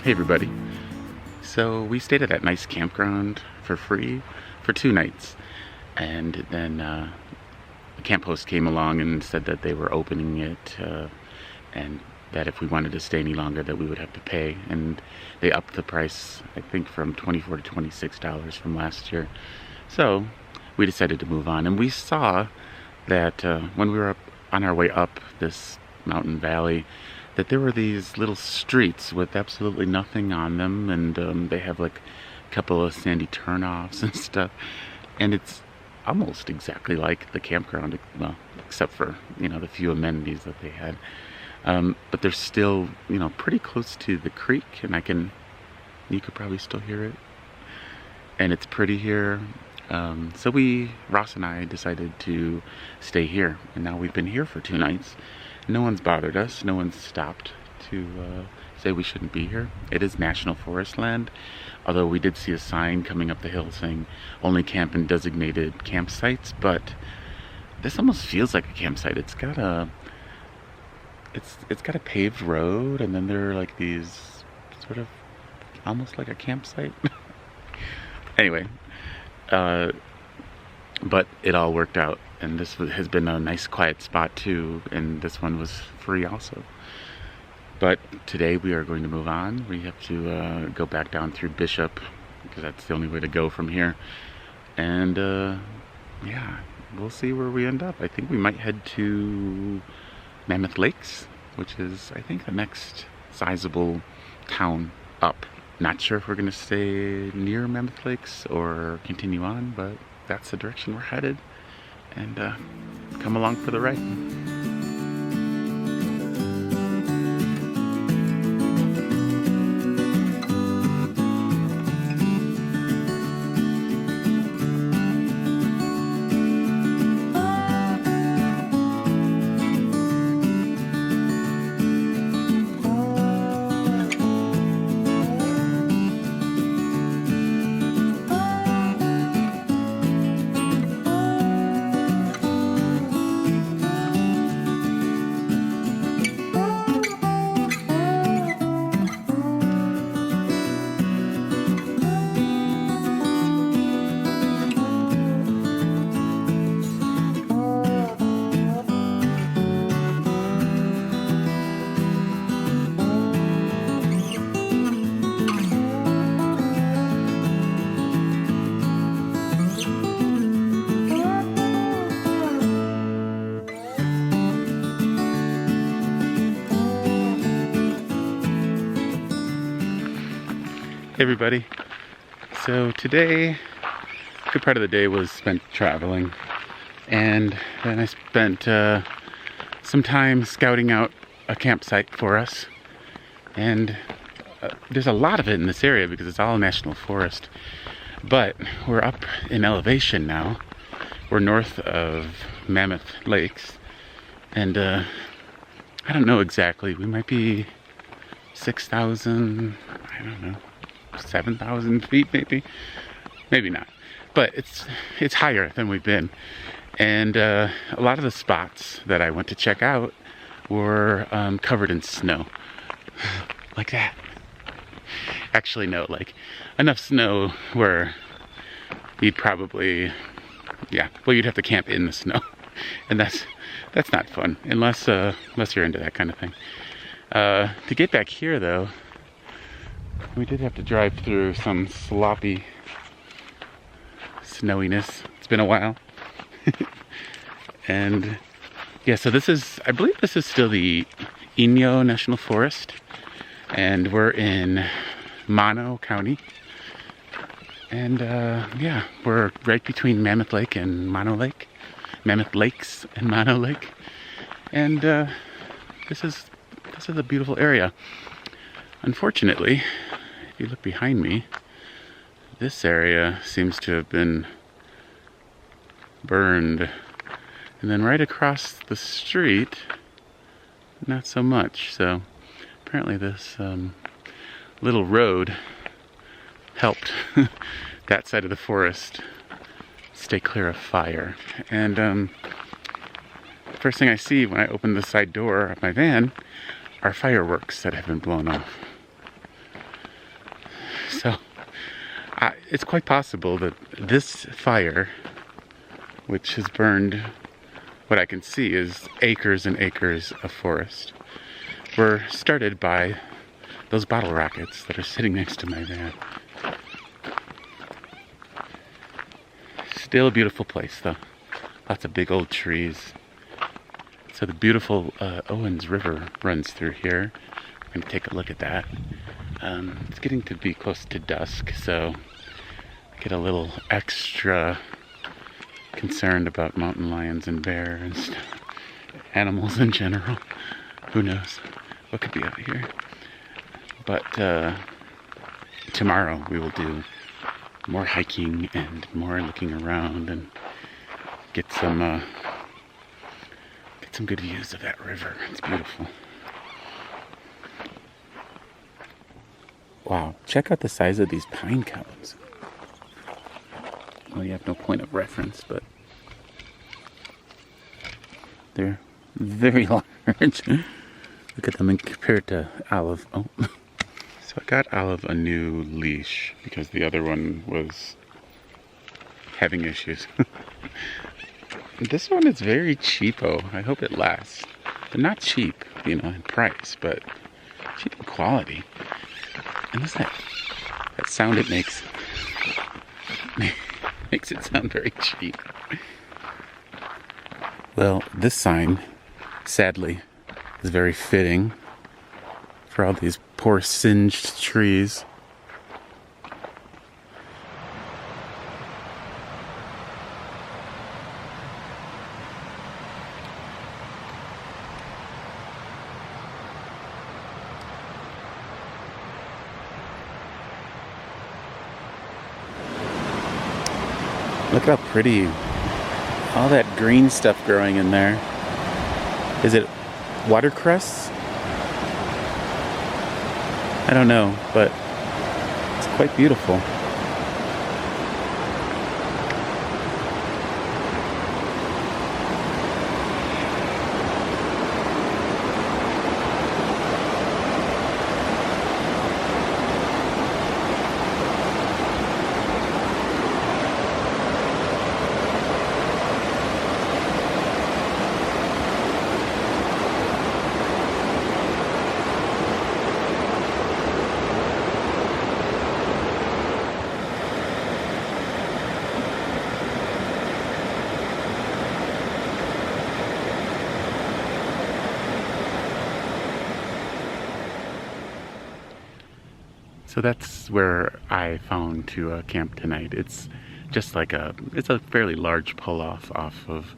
Hey everybody. So we stayed at that nice campground for free for 2 nights, and then the camp host came along and said that they were opening it, and that if we wanted to stay any longer that we would have to pay, and they upped the price, I think, from $24 to $26 from last year. So we decided to move on, and we saw that when we were up on our way up this mountain valley, that there were these little streets with absolutely nothing on them, and they have like a couple of sandy turnoffs and stuff, and it's almost exactly like the campground, well, except for, you know, the few amenities that they had. But they're still, you know, pretty close to the creek, and you could probably still hear it, and it's pretty here. So Ross and I decided to stay here, and now we've been here for 2 nights. No one's bothered us. No one's stopped to say we shouldn't be here. It is National Forest land, although we did see a sign coming up the hill saying only camp in designated campsites, but this almost feels like a campsite. It's got a paved road, and then there are like these sort of almost like a campsite. Anyway, but it all worked out, and this has been a nice quiet spot too, and this one was free also. But today we are going to move on. We have to go back down through Bishop, because that's the only way to go from here, and yeah, we'll see where we end up. I think we might head to Mammoth Lakes, which is, I think, the next sizable town up. Not sure if we're going to stay near Mammoth Lakes or continue on, but that's the direction we're headed, and come along for the ride. Hey everybody. So today, a good part of the day was spent traveling, and then I spent some time scouting out a campsite for us, and there's a lot of it in this area because it's all national forest, but we're up in elevation now. We're north of Mammoth Lakes, and I don't know exactly, we might be 6,000, I don't know, 7,000 feet maybe not, but it's higher than we've been, and a lot of the spots that I went to check out were covered in snow. Like that. Actually no, like enough snow where you'd probably, yeah, well, you'd have to camp in the snow, and that's not fun unless you're into that kind of thing. To get back here though, we did have to drive through some sloppy snowiness. It's been a while. And yeah, so I believe this is still the Inyo National Forest, and we're in Mono County. And yeah, we're right between Mammoth Lake and Mono Lake. Mammoth Lakes and Mono Lake. And this is a beautiful area. Unfortunately, if you look behind me, this area seems to have been burned. And then right across the street, not so much. So apparently this little road helped that side of the forest stay clear of fire. And first thing I see when I open the side door of my van are fireworks that have been blown off. It's quite possible that this fire, which has burned what I can see is acres and acres of forest, were started by those bottle rockets that are sitting next to my van. Still a beautiful place though. Lots of big old trees. So the beautiful Owens River runs through here. I'm going to take a look at that. It's getting to be close to dusk, so I get a little extra concerned about mountain lions and bears and stuff. Animals in general. Who knows what could be out here. But tomorrow we will do more hiking and more looking around and get some good views of that river. It's beautiful. Wow, check out the size of these pine cones. Well, you have no point of reference, but they're very large. Look at them and compare it to Olive. Oh. So I got Olive a new leash because the other one was having issues. This one is very cheapo. I hope it lasts. They're not cheap, you know, in price, but cheap in quality. And listen to that sound it makes. Makes it sound very cheap. Well, this sign, sadly, is very fitting for all these poor singed trees. Look how pretty all that green stuff growing in there. Is it watercress? I don't know, but it's quite beautiful. So that's where I found to camp tonight. It's just like it's a fairly large pull-off off of,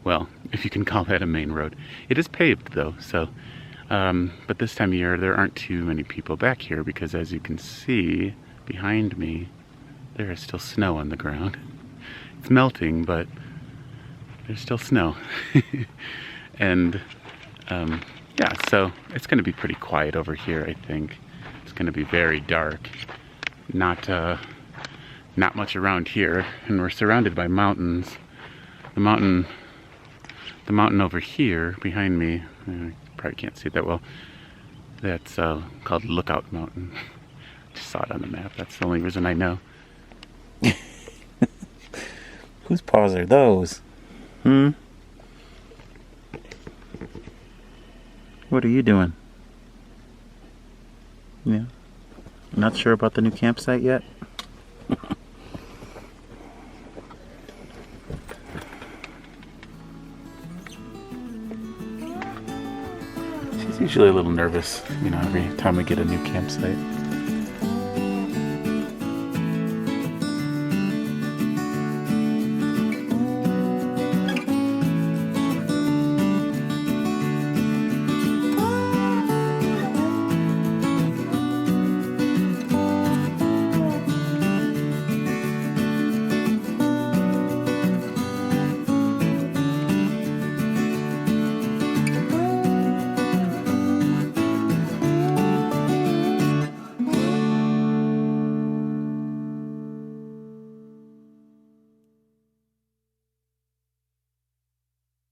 well, if you can call that a main road. It is paved though, so, but this time of year there aren't too many people back here because as you can see behind me, there is still snow on the ground. It's melting, but there's still snow. And yeah, so it's gonna be pretty quiet over here, I think. It's going to be very dark. Not much around here, and we're surrounded by mountains. The mountain over here behind me, you probably can't see it that well. That's called Lookout Mountain. Just saw it on the map. That's the only reason I know. Whose paws are those? What are you doing? Yeah. Not sure about the new campsite yet? She's usually a little nervous, you know, every time we get a new campsite.